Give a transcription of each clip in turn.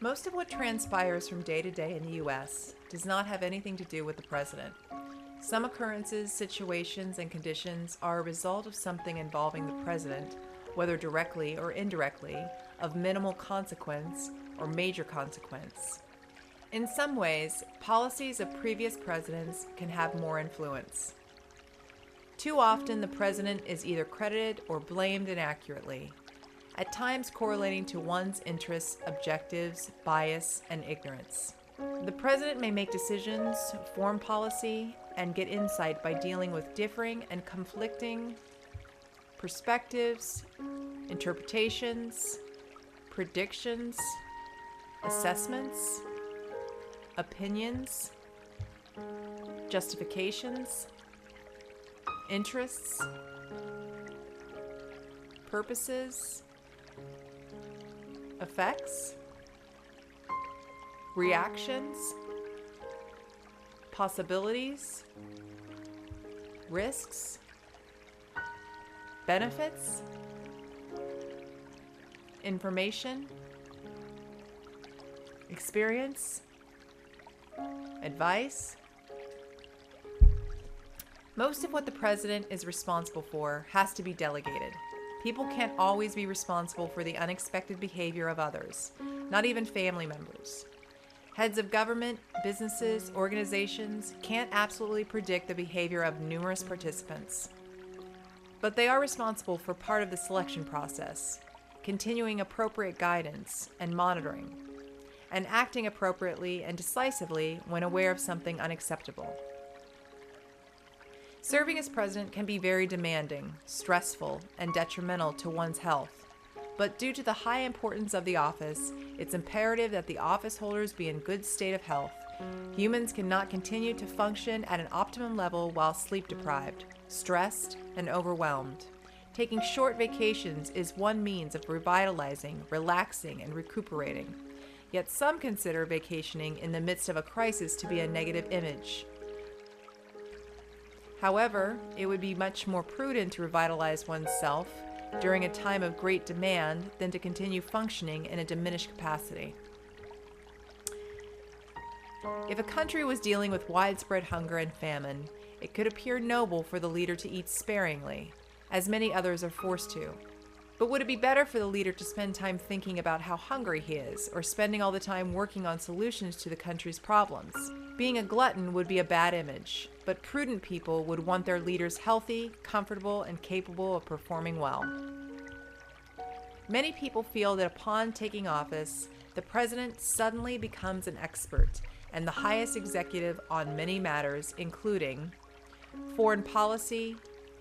Most of what transpires from day to day in the U.S. does not have anything to do with the president. Some occurrences, situations, and conditions are a result of something involving the president, whether directly or indirectly, of minimal consequence or major consequence. In some ways, policies of previous presidents can have more influence. Too often, the president is either credited or blamed inaccurately, at times correlating to one's interests, objectives, bias, and ignorance. The president may make decisions, form policy, and get insight by dealing with differing and conflicting perspectives, interpretations, predictions, assessments, opinions, justifications, interests, purposes, effects, reactions, possibilities, risks, benefits, information, experience, advice. Most of what the president is responsible for has to be delegated. People can't always be responsible for the unexpected behavior of others, not even family members. Heads of government, businesses, organizations can't absolutely predict the behavior of numerous participants. But they are responsible for part of the selection process, continuing appropriate guidance and monitoring, and acting appropriately and decisively when aware of something unacceptable. Serving as president can be very demanding, stressful, and detrimental to one's health. But due to the high importance of the office, it's imperative that the office holders be in good state of health. Humans cannot continue to function at an optimum level while sleep-deprived, stressed, and overwhelmed. Taking short vacations is one means of revitalizing, relaxing, and recuperating. Yet some consider vacationing in the midst of a crisis to be a negative image. However, it would be much more prudent to revitalize oneself during a time of great demand than to continue functioning in a diminished capacity. If a country was dealing with widespread hunger and famine, it could appear noble for the leader to eat sparingly, as many others are forced to. But would it be better for the leader to spend time thinking about how hungry he is, or spending all the time working on solutions to the country's problems? Being a glutton would be a bad image, but prudent people would want their leaders healthy, comfortable, and capable of performing well. Many people feel that upon taking office, the president suddenly becomes an expert and the highest executive on many matters, including foreign policy,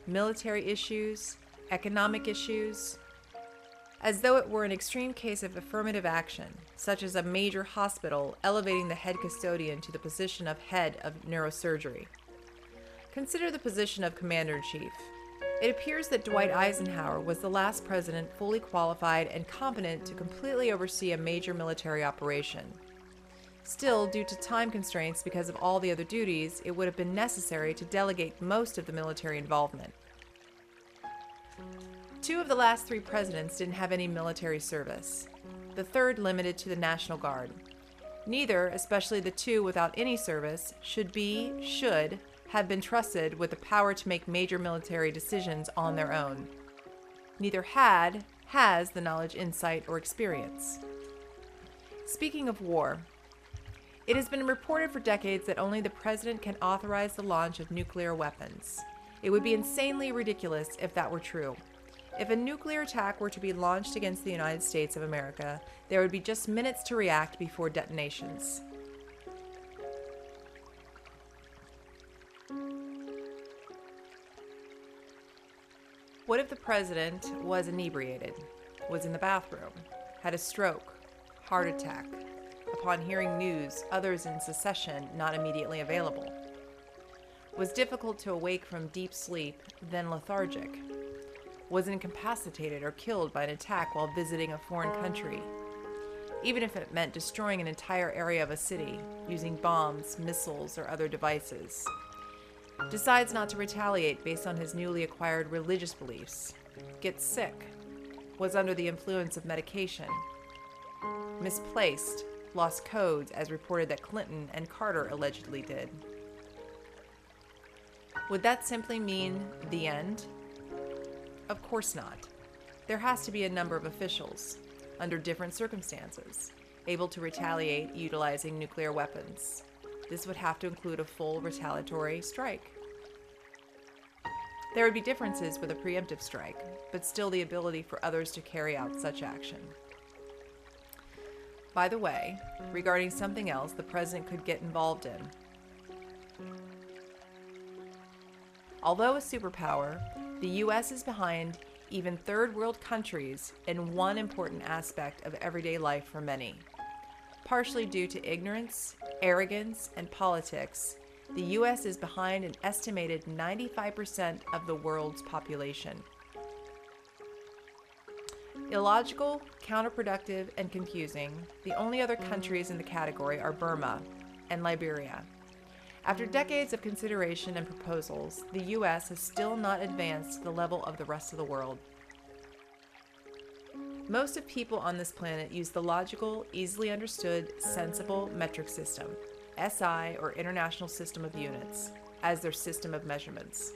military issues, economic issues, as though it were an extreme case of affirmative action, such as a major hospital elevating the head custodian to the position of head of neurosurgery. Consider the position of commander-in-chief. It appears that Dwight Eisenhower was the last president fully qualified and competent to completely oversee a major military operation. Still, due to time constraints because of all the other duties, it would have been necessary to delegate most of the military involvement. Two of the last three presidents didn't have any military service. The third limited to the National Guard. Neither, especially the two without any service, should have been trusted with the power to make major military decisions on their own. Neither has the knowledge, insight, or experience. Speaking of war, it has been reported for decades that only the president can authorize the launch of nuclear weapons. It would be insanely ridiculous if that were true. If a nuclear attack were to be launched against the United States of America, there would be just minutes to react before detonations. What if the president was inebriated, was in the bathroom, had a stroke, heart attack, upon hearing news others in secession not immediately available, was difficult to awake from deep sleep, then lethargic, was incapacitated or killed by an attack while visiting a foreign country, even if it meant destroying an entire area of a city using bombs, missiles, or other devices, decides not to retaliate based on his newly acquired religious beliefs, gets sick, was under the influence of medication, misplaced, lost codes as reported that Clinton and Carter allegedly did. Would that simply mean the end? Of course not. There has to be a number of officials, under different circumstances, able to retaliate utilizing nuclear weapons. This would have to include a full retaliatory strike. There would be differences with a preemptive strike, but still the ability for others to carry out such action. By the way, regarding something else the president could get involved in. Although a superpower, the U.S. is behind even third world countries in one important aspect of everyday life for many. Partially due to ignorance, arrogance, and politics, the U.S. is behind an estimated 95% of the world's population. Illogical, counterproductive, and confusing, the only other countries in the category are Burma and Liberia. After decades of consideration and proposals, the U.S. has still not advanced to the level of the rest of the world. Most of people on this planet use the logical, easily understood, sensible metric system, SI or International System of Units, as their system of measurements.